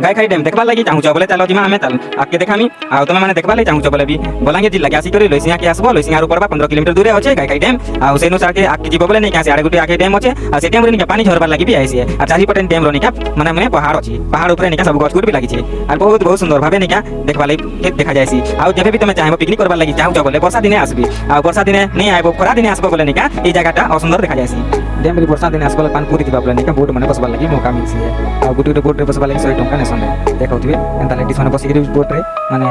गायखाई dam देखबार लगी चाहूछ बोले चलो जिमा हमें चल आके देखामी आ तुम मैंने देखबार लगी चाहूछ बोले भी बलांगीर जिला के आसी करी लइसिया के आसबो लइसिया ऊपर 15 किलोमीटर दूर अच्छे गायखाई डैम आ सेनु साके आके जीव बोले नहीं आसे आड़े गुटे आके डैम अच्छे आ से डैम रे निका पानी झरबार लगी भी आइसी आ चारिपटे डैम रो निका माने माने पहाड़ अछि पहाड़ ऊपर निका सब गछ गुट भी लागि छे आ बहुत बहुत सुंदर भाबे निका देखबार लगी देखा जायसी आ जेबे भी तुम चाहबो पिकनिक करबार लगी चाहूछ बोले वर्षा दिने आसबी आ वर्षा दिने नहीं आइबो खरा दिने आसबो बोले निका ई जगहटा असुंदर देखा जायसी डैम रे वर्षा दिने आसबो पानी पूरी दिबा बोले निका बोट माने बसबार लगी मौका मिलसी आ गुटे बोट रे बसबार लगी 100 टका ने संदे देखौथिबे एंता लेडीज माने बसी के बोट रे माने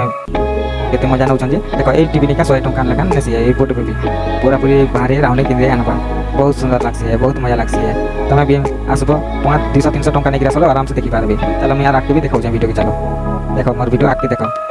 केते मजा नउछन जे देखो ए टीवी निका 100 टका लगान नेसी ए बोट पे भी पूरा पूरी बाहरे राउंड किन रे आनबा बहुत सुंदर लागसी है बहुत मजा लागसी है तमे भी आसबो 500 200 300 टका नेकी आसलो आराम से देखि पारबे चलो मैं यार आके भी देखौ जे वीडियो के चलो देखो मोर वीडियो आके देखो।